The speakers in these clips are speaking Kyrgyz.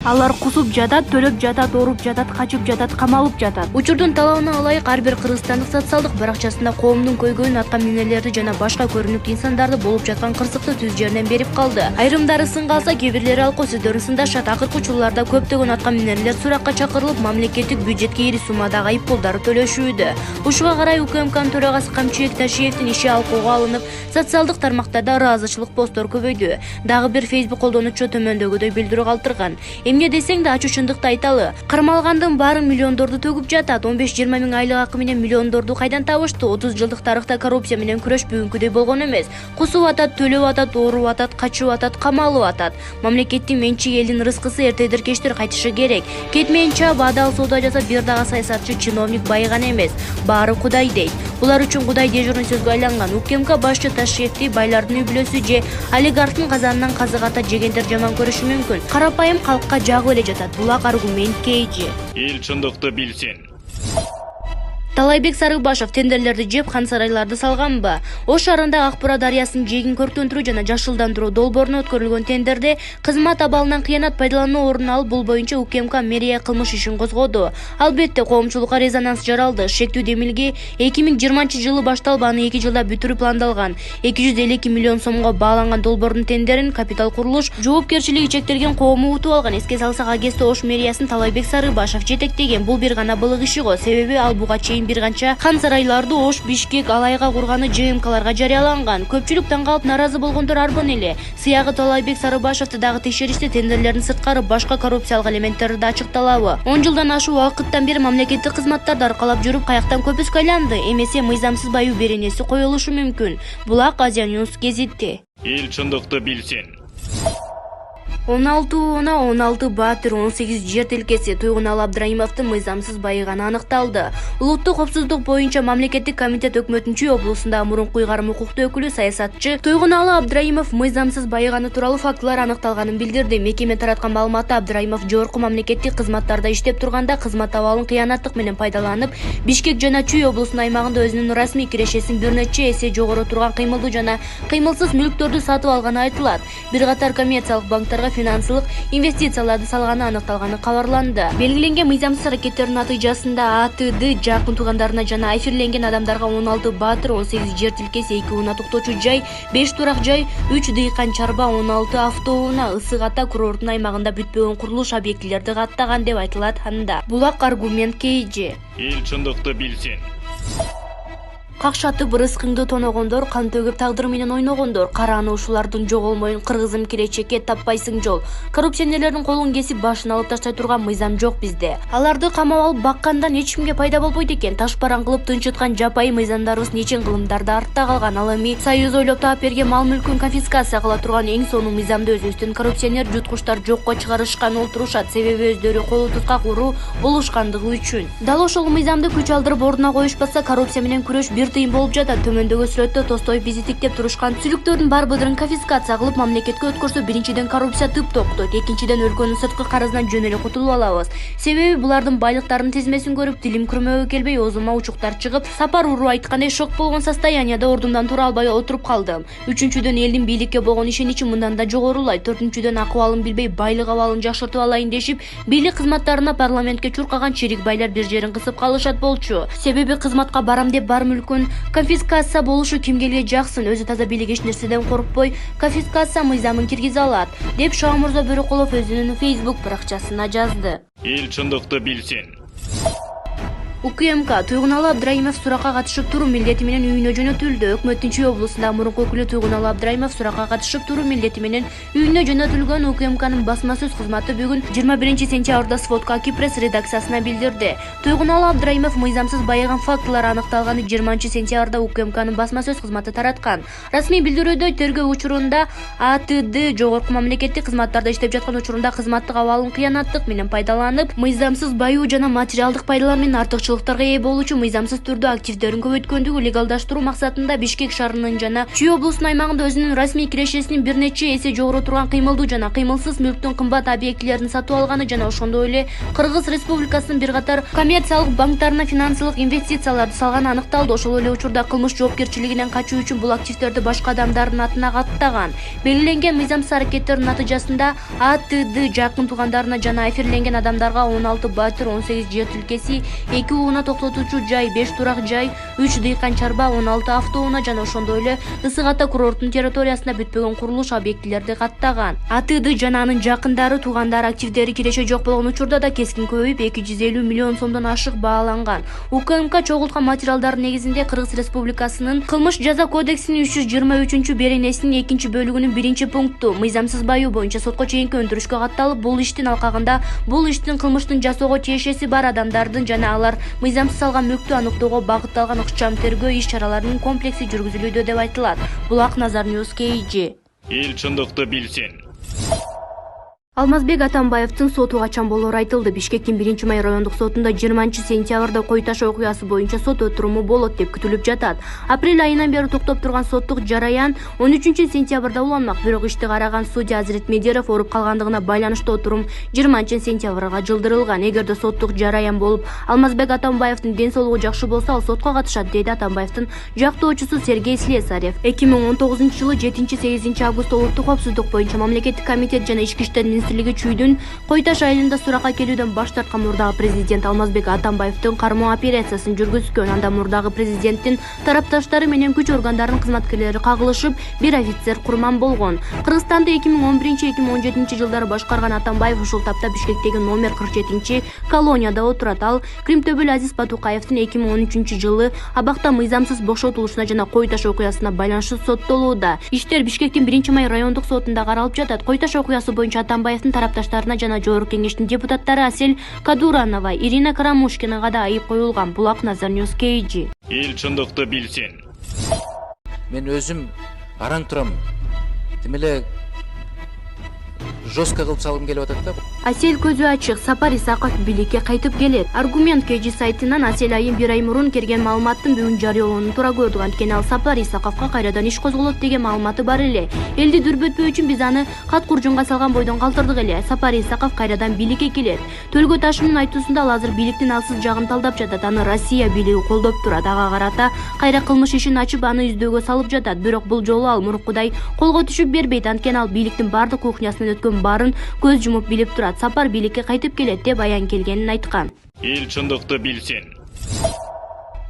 Алар кусуп жатат, төлөп жатат, ооруп жатат, качып жатат, камалып жатат. Учурдун талабына ылайык ар бир кыргызстандык социалдык баракчасында коомдун көйгөйүн аткан минелерди жана башка көрүнүктүү инсандарды болуп жаткан кырсыкты түз жеринен берип калды. Айрымдары сынга алса, кээ бирлери алко сөздөрүн сындашат. Акыркы учурларда көптөгөн аткан минелер суракка чакырылып, мамлекеттик бюджетке ири суммадагы айыппулдарды төлөшүүдө. Ушуга карай УКМКнын төрагасы Камчыбек Ташиевдин иши алкууга алынып, социалдык тармактарда ыраазычылык посттор көбөйдү. Дагы бир Facebook колдонуучу төмөндөгүдөй билдирүү калтырган. Эмне десең да ачуу чындыкты айталы. Кармалгандын баары миллиондорду төгүп жатат. 15-20 миң айлык акы менен миллиондорду кайдан табышты? 30 жылдык тарыхта коррупция менен күрөш бүгүнкүдөй болгон эмес. Кусуп атат, төлөп атат, ооруп атат, качып атат, камалып атат. Мамлекеттин менчиги элдин рызкысы эртедир кечтир кайтышы керек. Кетмейин чаап, адал соода жасап, бир дагы саясатчы, чиновник байыган эмес. Баары Кудай дейт. Булар үчүн Кудай дежурный сөзгө айланган. УКМК башчы Ташиевди байлардын үй бүлөсү же олигархтын казанынан казык ата жегендер жаман көрүшү мүмкүн. Карапайым калкка жагып эле жатат. Булак аргумент кейжи. Эл чындыкты билсин. Талайбек Сарыбашев тендерлерди жеп, хан сарайларды салганбы? Ош шаарындагы Акбура дарыясынын жээгин көрктөндүрүү жана жашылдандыруу долбооруна өткөрүлгөн тендерде кызмат абалынан кыянат пайдалануу орун алып, бул боюнча УКМК мэрия кылмыш ишин козгоду. Албетте, коомчулукка резонанс жаралды. Шектүү демилге 2020-жылы башталып, аны 2 жылда бүтүрүү пландалган. 252 миллион сомго бааланган долбоордун тендерин Капитал курулуш жоопкерчилиги чектелген коому утуп алган. Эске салсак, Агесте Ош мэриясын Талайбек Сарыбашев жетектеген. Бул бир гана былык иши го, себеби ал буга чейин бир канча хан сарайларды Ош, Бишкек, Алайга курганы ЖМКларга жарыяланган. Көпчүлүк таң калып наразы болгондор арбын эле. Сыягы Талайбек Сарыбашевди дагы текшериште тендерлердин сырткары башка коррупциялык элементтери да ачыкталабы? 10 жылдан ашуу убакыттан бери мамлекеттик кызматтарды аркалап жүрүп, каяктан көпүскө айланды. Эмесе мыйзамсыз баюу беренеси коюлушу мүмкүн. Булак Азия Ньюс гезити. Эл чындыкты билсин. 16 Уна, 16 Баатыр, 18 жер тилкеси Туйгуналы Абдрайымовдун мыйзамсыз байыганы аныкталды. Улуттук коопсуздук боюнча мамлекеттик комитет өкмөтүнүн Чүй облусундагы мурунку ыйгарым укуктуу өкүлү саясатчы Туйгуналы Абдрайымов мыйзамсыз байыганы тууралуу фактылар аныкталганын билдирди. Мекеме тараткан маалыматта Абдрайымов жогорку мамлекеттик кызматтарда иштеп турганда кызмат абалын кыянаттык менен пайдаланып, Бишкек жана Чүй облусунун аймагында өзүнүн расмий кирешесин бир нече эсе жогору турган кыймылдуу жана кыймылсыз мүлктөрдү сатып алганы айтылат. Бир катар коммерциялык банктарга финансылык инвестицияларды салганы аныкталганы кабарланды. Белгиленген мыйзамсыз аракеттердин натыйжасында АТД жакын туугандарына жана эфирленген адамдарга 16 Баатыр, 18 жер тилкеси, 2 унаа токточу жай, 5 турак жай, 3 дыйкан чарба, 16 автоунаа Ысык Ата курорттун аймагында бүтпөгөн курулуш объектилерди каттаган деп айтылат анда. Булак аргумент кейжи. Эл чындыкты билсин. Какшатып рызкыңды тоногондор, кан төгүп тагдыры менен ойногондор, караны ушулардын жоголмоюн, кыргызым келечекке таппайсың жол. Коррупционерлердин колун кесип башын алып таштай турган мыйзам жок бизде. Аларды камап алып баккандан эч кимге пайда болбойт экен. Ташбаран кылып тынчыткан жапайы мыйзамдарыбыз нечен кылымдарда артта калган. Ал эми Союз ойлоп таап берген мал мүлкүн конфискация кыла турган эң сонун мыйзамды өзүбүздүн коррупционер жуткуштар жокко чыгарышкан олтурушат. Себеби өздөрү колу туткак уруу болушкандыгы үчүн. Дал ошол мыйзамды күч алдырып ордуна коюшпаса, коррупция менен күрөш бир тыйын болуп жатат. Төмөндөгү сүрөттө Тостоев бизи тиктеп турушкан сүлүктөрдүн бар быдырын конфискация кылып мамлекетке өткөрсө, биринчиден коррупция тып токтойт, экинчиден өлкөнүн сырткы карызынан жөн эле кутулуп алабыз. Себеби булардын байлыктарынын тизмесин көрүп, тилим күрмөөгө келбей, оозума учуктар чыгып, сапар уруу айткандай шок болгон состоянияда ордумдан тура албай отуруп калдым. Үчүнчүдөн элдин бийликке болгон ишеничи мындан да жогорулайт. Төртүнчүдөн акыбалын билбей, байлык абалын жакшыртып алайын дешип, бийлик кызматтарына парламентке чуркаган чирик байлар бир жерин кысып калышат болчу. Себеби кызматка барам деп бар мүлкүн конфискация болушу кимге эле жаксын, өзү таза бийлик эч нерседен коркпой конфискация мыйзамын киргизе алат, деп Шоомурза Бөрөкулов өзүнүн Facebook баракчасына жазды. Эл чындыкты билсин. УКМК Туйгуналы Абдрайымов суракка катышып туруу милдети менен үйүнө жөнөтүлдү. Өкмөттүн Чүй облусундагы мурунку өкүлү Туйгуналы Абдрайымов суракка катышып туруу милдети менен үйүнө жөнөтүлгөн. УКМКнын басма сөз кызматы бүгүн 21-сентябрда Сводка Кипресс редакциясына билдирди. Туйгуналы Абдрайымов мыйзамсыз байыган фактылар аныкталганы 20-сентябрда УКМКнын басма сөз кызматы тараткан. Расмий билдирүүдө тергөө учурунда АТД жогорку мамлекеттик кызматтарда иштеп жаткан учурунда кызматтык абалын кыянаттык менен пайдаланып, мыйзамсыз баюу жана материалдык пайдалар менен артыкчы артыкчылыктарга ээ болуучу мыйзамсыз түрдө активдерин көбөйткөндүгү легалдаштыруу максатында Бишкек шаарынын жана Чүй облусунун аймагында өзүнүн расмий кирешесинин бир нече эсе жогору турган кыймылдуу жана кыймылсыз мүлктүн кымбат объектилерин сатып алганы жана ошондой эле Кыргыз Республикасынын бир катар коммерциялык банктарына финансылык инвестицияларды салганы аныкталды. Ошол эле учурда кылмыш жоопкерчилигинен качуу үчүн бул активдерди башка адамдардын атына каттаган. Белгиленген мыйзамсыз аракеттердин натыйжасында АТД жакын туугандарына жана эфирленген адамдарга 16 батир, 18 жер тилкеси, 2 ууна токтотуучу жай, 5 турак жай, 3 дыйкан чарба, 16 автоунаа жана ошондой эле Ысык Ата курорттун территориясында бүтпөгөн курулуш объектилерди каттаган. АТД жана анын жакындары, туугандары активдери киреше жок болгон учурда да кескин көбөйүп 250 миллион сомдон ашык бааланган. УКМК чогулткан материалдардын негизинде Кыргыз Республикасынын Кылмыш жаза кодексинин 323-беренесинин 2-бөлүгүнүн 1-пункту мыйзамсыз баюу боюнча сотко чейинки өндүрүшкө катталып, бул иштин алкагында бул иштин кылмыштын жасоого тиешеси бар адамдардын жана алар мыйзамсыз алган мүлктү аныктоого багытталган ыкчам тергөө иш-чараларынын комплекси жүргүзүлүүдө деп айтылат. Булак Назар Ньюс KG. Эл чындыкты билсин. Алмазбек Атамбаевдин соту качан болору айтылды. Бишкектин 1-май райондук сотунда 20-сентябрда кой таш окуясы боюнча сот отуруму болот деп күтүлүп жатат. Апрель айынан бери токтоп турган соттук жараян 13-сентябрда уланмак. Бирок ишти караган судья Азирет Медеров ооруп калгандыгына байланыштуу отурум 20-сентябрга жылдырылган. Эгерде соттук жараян болуп, Алмазбек Атамбаевдин ден соолугу жакшы болсо, ал сотко катышат, дейт Атамбаевдин жактоочусу Сергей Слесарев. 2019-жылы 7-8 августта улуттук коопсуздук боюнча мамлекеттик комитет жана ички иштер Чүйдүн Кой таш айылында суракка келүүдөн баш тарткан мурдагы президент Алмазбек Атамбаевдин кармоо операциясын жүргүзгөн. Анда мурдагы президенттин тарапташтары менен күч органдарынын кызматкерлери кагылышып, бир офицер курман болгон. Кыргызстанды 2011-2017 жылдары башкарган Атамбаев ушул тапта Бишкектеги номер 47 колонияда отурат. Ал Кримтөбөл Азиз Батукаевдин 2013 жылы абакта мыйзамсыз бошотулушуна жана Кой таш окуясына байланыштуу соттолууда. Иштер Бишкектин 1-май райондук сотунда каралып жатат. Кой таш окуясы боюнча Атамбаевдин тарапташтарына жана Жогорку кеңештин депутаттары Асель Кадуранова, Ирина Карамушкинага да айып коюлган. Булак Назар Ньюс KG. Эл чындыкты билсин. Мен өзүм араң турам. Демеле жестко кылып салгым келип атат да. Асель көзү ачык, Сапар Исаков бийликке кайтып келет. Аргумент KG сайтынан Асель айым бир ай мурун келген маалыматтын бүгүн жарыяланууну туура көрдүк. Анткени ал Сапар Исаковго кайрадан иш козголот деген маалыматы бар эле. Элди дүрбөтпөө үчүн биз аны кат куржунга салган бойдон калтырдык эле. Сапар Исаков кайрадан бийликке келет. Төлгө Ташимдин айтуусунда ал азыр бийликтин алсыз жагын талдап жатат. Аны Россия бийлиги колдоп турат. Ага карата кайра кылмыш ишин ачып, аны издөөгө салып жатат. Бирок бул жолу ал мурункудай колго түшүп бербейт. Анткени ал бийликтин бардык кухнясынан өткөн баарын көз жумуп билип турат. Сапар бийликке кайтып келет деп аян келгенин айткан. Эл чындыкты билсин.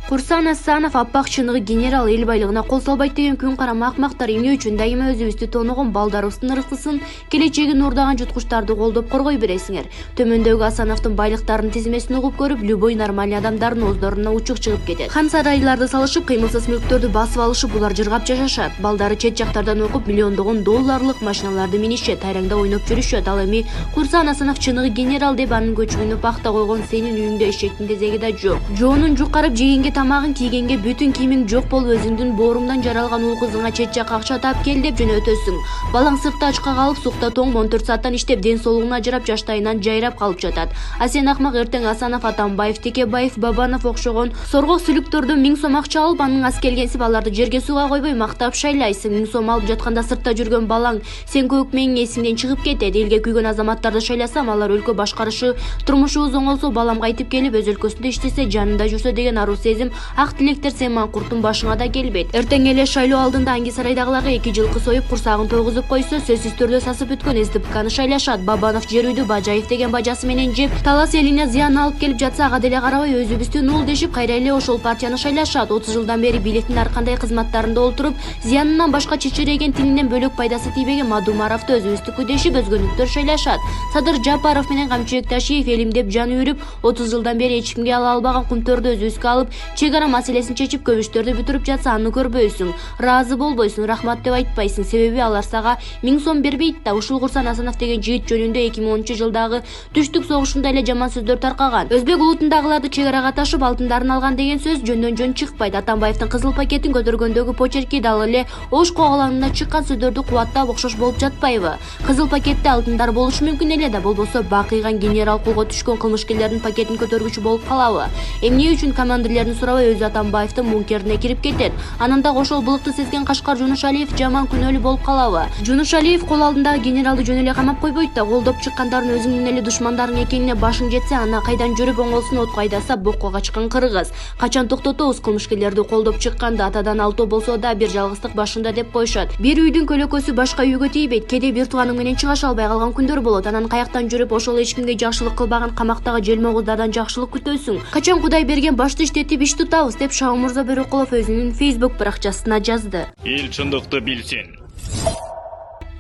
Курсан Асанов аппак чыныгы генерал эл байлыгына кол салбайт деген күн карама акмактар эмне үчүн дайыма өзүбүздү тооногон балдарыбыздын ырыктысын, келечегин уурдаган жуткучтарды колдоп коргой бересиңер. Төмөндөгү Асановдун байлыктарынын тизмесин угуп көрүп, любой нормальный адамдардын ооздоруна учук чыгып кетет. Хан сарайларды салышып, кыймылсыз мүлктөрдү басып алышып, булар жыргап жашашат. Балдары чет жактардан окуп, миллиондогон долларлык машиналарды минишет, тайраңда ойноп жүрүшөт. Ал эми Курсан Асанов чыныгы генерал деп анын көчүгүнө пахта койгон сенин үйүңдө эшектин кезеги да жок. Жоонун жукарып жегенге тамагын кийгенге бүтүн кийимиң жок болуп, өзүңдүн бооруңдан жаралган уул кызыңа чет жакка акча таап кел деп жөнөтөсүң. Балаң сыртта ачка калып, сукта тоң 14 сааттан иштеп, ден соолугуна ажырап, жаштайынан жайрап калып жатат. А сен акмак эртең Асанов, Атамбаев, Текебаев, Бабанов окшогон соргок сүлүктөрдөн 1000 сом акча алып, анын аз келгенсип аларды жерге сууга койбой мактап шайлайсың. 1000 сом алып жатканда сыртта жүргөн балаң сен көк мээң эсиңден чыгып кетет. Элге күйгөн азаматтарды шайласам, алар өлкө башкарышы, турмушубуз оңолсо, балам кайтып келип өз өлкөсүндө иштесе, жанында жүрсө деген аруу сезим, ак тилектер сен маңкурттун башыңа да келбейт. Эртең эле шайлоо алдында Анги сарайдагыларга 2 жылкы союп, курсагын тогузуп койсо, сөзсүз түрдө сасып бүткөн СДПКны шайлашат. Бабанов жер үйдү Бажаев деген бажасы менен жеп, талас элине зыян алып келип жатса, ага деле карабай өзүбүздүн уул дешип, кайра эле ошол партияны шайлашат. 30 жылдан бери бийликтин ар кандай кызматтарында олтуруп, зыянынан башка чечиреген тилинен бөлөк пайдасы тийбеген Мадумаровду өзүбүздүкү дешип, өзгөнүктөр шайлашат. Садыр Жапаров менен Камчыбек Ташиев элим деп жан үйрүп, 30 жылдан бери эч кимге ала албаган кумтөрдү өзүбүзгө алып, чек ара маселесин чечип көп иштерди бүтүрүп жатса аны көрбөйсүң, ыраазы болбойсуң, рахмат деп айтпайсың. Себеби алар сага 1000 сом бербейт да. Ушул Курсан Асанов деген жигит жөнүндө 2010-жылдагы түштүк согушунда эле жаман сөздөр таркаган. Өзбек улутундагыларды чек арага ташып алтындарын алган деген сөз жөндөн-жөн чыкпайт. Атамбаевдин кызыл пакетин көтөргөндөгү почерки дал эле Ош когаланында чыккан сөздөрдү кубаттап окшош болуп жатпайбы? Кызыл пакетте алтындар болушу мүмкүн эле да, болбосо бакыйган генерал колго түшкөн кылмышкерлердин пакетин көтөргүчү болуп калабы? Эмне үчүн командирлерин сурабай өзү Атамбаевдин бункерине кирип кетет? Анан дагы ошол былыкты сезген Кашкар Жунушалиев жаман күнөөлүү болуп калабы? Жунушалиев кол алдындагы генералды жөн эле камап койбойт да, колдоп чыккандарын өзүңдүн эле душмандарың экенине башың жетсе, ана кайдан жүрүп оңолсун отко айдаса бокко качкан кыргыз. Качан токтотобуз кылмышкерлерди колдоп чыкканда атадан алтоо болсо да бир жалгыздык башында деп коюшат. Бир үйдүн көлөкөсү башка үйгө тийбейт. Кээде бир тууганың менен чыгаша албай калган күндөр болот. Анан каяктан жүрүп ошол эч кимге жакшылык кылбаган камактагы желмогуздардан жакшылык күтөсүң? Качан Кудай берген башты иштетип иш тутабыз деп Шаумурза Бөрөкулов өзүнүн Facebook баракчасына жазды. Эл чындыкты билсин.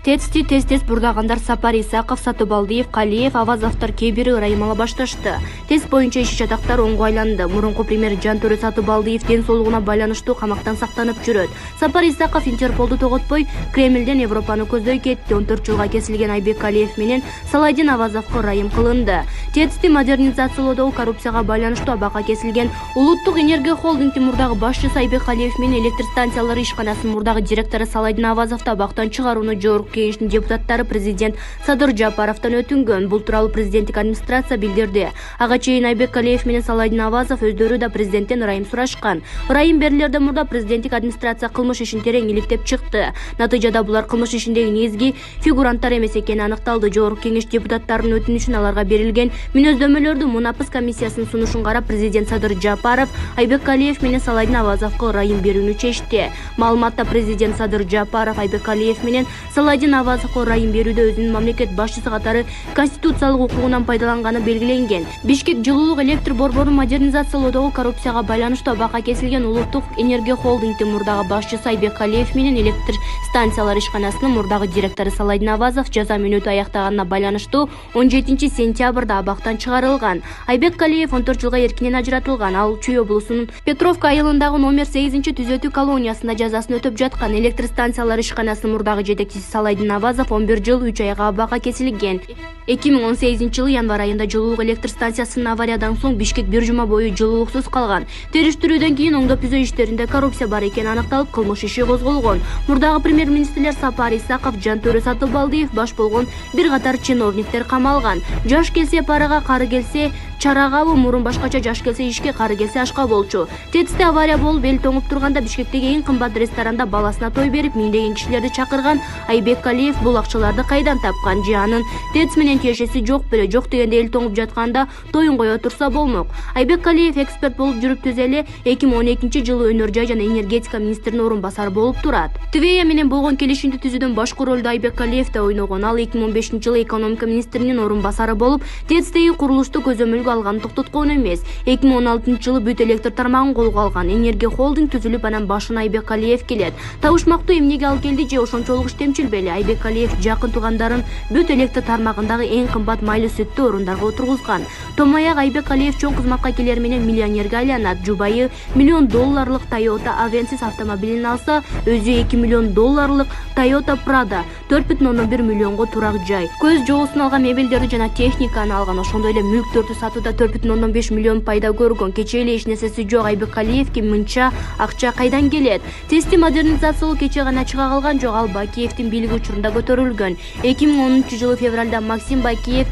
ТЭЦти тез-тез бурдагандар Сапар Исаков, Сатыбалдиев, Калиев, Авазовдор кээ бири ырайым ала башташты. ТЭЦ боюнча иш жатактар оңго айланды. Мурунку премьер Жантөрө Сатыбалдиев ден соолугуна байланыштуу камактан сактанып жүрөт. Сапар Исаков Интерполду тоготпой Кремлден Европаны көздөй кетти. 14 жылга кесилген Айбек Калиев менен Саладин Авазовго ырайым кылынды. ТЭЦти модернизациялоодогу коррупцияга байланыштуу абакка кесилген Улуттук энергия холдингдин мурдагы башчысы Айбек Калиев менен электр станциялары ишканасынын мурдагы директору Саладин Авазовду абактан чыгарууну жогорку кеңештин депутаттары президент Садыр Жапаровдон өтүнгөн. Бул тууралуу президенттик администрация билдирди. Ага чейин Айбек Калиев менен Саладин Авазов өздөрү да президенттен ырайым сурашкан. Ырайым берилерден мурда президенттик администрация кылмыш ишин терең иликтеп чыкты. Натыйжада булар кылмыш ишиндеги негизги фигуранттар эмес экени аныкталды. Жогорку кеңеш депутаттарынын өтүнүшүн аларга берилген мүнөздөмөлөрдү Мунапыс комиссиясынын сунушун карап президент Садыр Жапаров Айбек Калиев менен Саладин Авазовго ырайым берүүнү чечти. Маалыматта президент Садыр Жапаров Айбек Калиев менен Саладин Авазовго ырайым берүүдө өзүнүн мамлекет башчысы катары конституциялык укугунан пайдаланганы белгиленген. Бишкек жылуулук электр борборун модернизациялоодогу коррупцияга байланыштуу абакка кесилген Улуттук энергия холдингдин мурдагы башчысы Айбек Калиев менен электр станциялары ишканасынын мурдагы директору Саладин Авазов жаза мөөнөтү аяктаганына байланыштуу 17 сентябрда абактан чыгарылган. Айбек Калиев 14 жылга эркинен ажыратылган. Ал Чүй облусунун Петровка айылындагы номер 8-түзөтүү колониясында жазасын өтөп жаткан. Электр станциялары ишканасынын мурдагы жетекчиси Саладин Авазов 11 жыл 3 айга абакка кесилген. 2018 жылы январь айында жылуулук электр станциясынын авариядан соң Бишкек бир жума бою жылуулуксуз калган. Териштирүүдөн кийин оңдоп түзөө иштеринде коррупция бар экени аныкталып, кылмыш иши козголгон. Мурдагы премьер-министрлер Сапар Исаков, Жантөрө Сатыбалдиев баш болгон бир катар чиновниктер камалган. Жаш келсе парага, кары келсе чарагабы, мурун башкача жаш келсе ишке, кары келсе ашка болчу. ТЭЦте авария болуп эл тоңуп турганда Бишкектеги эң кымбат ресторанда баласына той берип, миңдеген кишилерди чакырган Айбек Калиев бул акчаларды кайдан тапкан? Же анын ТЭЦ менен тиешеси жок беле? Жок дегенде эл тоңуп жатканда тоюн кое турса болмок. Айбек Калиев эксперт болуп жүрүп түз эле 2012 жылы өнөр жай жана энергетика министринин орун басары болуп турат. ТВЕ менен болгон келишимди түзүүдөн башкы ролду Айбек Калиев да ойногон. Ал 2015 жылы экономика министринин орун басары болуп, ТЭЦтеги курулушту көзөмөлгө алганын токтоткон эмес. 2016 жылы бүт электр тармагын колго алган. Энергия холдинг түзүлүп, анан башына Айбек Калиев келет. Табышмактуу эмнеге ал келди же ошончолук иштемчил беле? Айбек Калиев жакын туугандарын бүт электр тармагындагы эң кымбат майлы сүттүү орундарга отургузган. Томаяк Айбек Калиев чоң кызматка келер менен миллионерге айланат. Жубайы $1 миллион Toyota Avensis автомобилин алса, өзү $2 миллион Toyota Prado 4,1 миллионго турак жай. Көз жоосун алган мебелдерди жана техниканы алган. Ошондой эле мүлктөрдү сатууда 4,5 миллион пайда көргөн. Кече эле эч нерсеси жок Айбек Калиевке мынча акча кайдан келет? ТЭЦти модернизациялоо кече гана чыга калган жок. Ал Бакиевдин бийлиги учурунда көтөрүлгөн. 2010 жылы февралда Максим Бакиев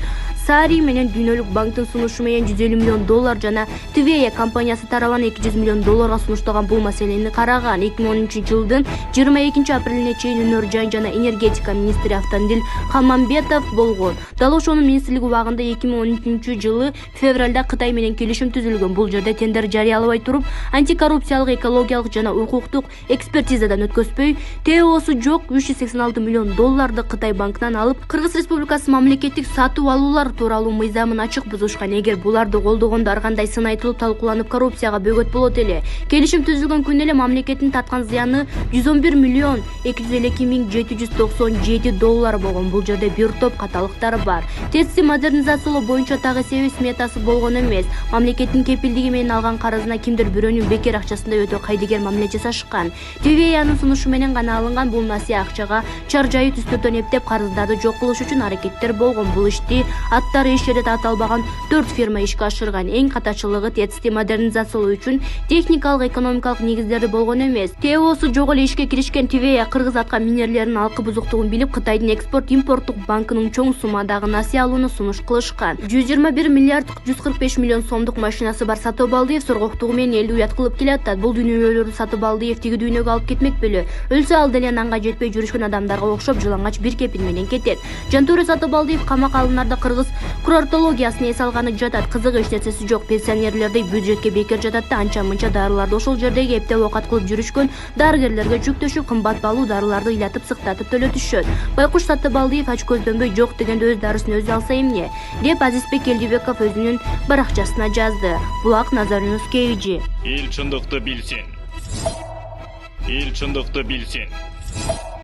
Сари менен Дүйнөлүк банктын сунушу менен $150 миллион жана ТВЕ компаниясы тарабынан $200 миллион сунуштаган бул маселени караган. 2010 жылдын 22 апрелине чейин өнөр жай жана энергетика министри Автандил Хамамбетов болгон. Дал ошонун министрлиги убагында 2013 жылы февралда Кытай менен келишим түзүлгөн. Бул жерде тендер жарыялабай туруп, антикоррупциялык, экологиялык жана укуктук экспертизадан өткөзбөй, ТОсу жок $386 миллион Кытай банкынан алып, Кыргыз Республикасы мамлекеттик сатып алуулар тууралуу мыйзамын ачык бузушкан. Эгер буларды колдогондо ар кандай сын айтылып талкууланып коррупцияга бөгөт болот эле. Келишим түзүлгөн күнү эле мамлекеттин таткан зыяны 111 миллион 252 миң 797 доллар болгон. Бул жерде бир топ каталыктар бар. ТЭЦти модернизациялоо боюнча так эсеби сметасы болгон эмес. Мамлекеттин кепилдиги менен алган карызына кимдир бирөөнүн бекер акчасындай өтө кайдыгер мамиле жасашкан. ТВЕАнын сунушу менен гана алынган бул насыя акчага чаржайы түстөрдөн эптеп карыздарды жок кылыш үчүн аракеттер болгон. Бул ишти аттары иш жерде аталбаган 4 фирма ишке ашырган. Эң катачылыгы ТЭЦти модернизациялоо үчүн техникалык экономикалык негиздери болгон эмес. ТОсу жок эле ишке киришкен ТВЕА кыргыз аткан минерлеринин алкы бузуктугун билип, Кытайдын экспорт-импорттук банкынын чоң суммадагы насыя алууну сунуш кылышкан. 121 миллиард 145 миллион сомдук машинасы бар Сатыбалдиев соргоктугу менен элди уят кылып келатат. Бул дүйнөлөрдү Сатыбалдиев тиги дүйнөгө алып кетмек беле? Өлсө ал деле нанга жетпей жүрүшкөн адамдарга окшоп жылаңач бир кепил менен кетет. Жантуура Сатыбалдиев камакка алынарда кыргыз курортологиясын эс алганы жатат. Кызык эч нерсеси жок. Пенсионерлердей бюджетке бекер жатат да анча-мынча дарыларды ошол жердеги эптеп оокат кылып жүрүшкөн дарыгерлерге жүктөшүп, кымбат баалуу дарыларды ыйлатып сыктатып төлөтүшөт. Байкуш Сатыбалдиев ач көздөнбөй жок дегенде өз дарысын өзү алса эмне, деп Азизбек Элдибеков өзүнүн баракчасына жазды. Булак Назаринус KG. Эл чындыкты билсин.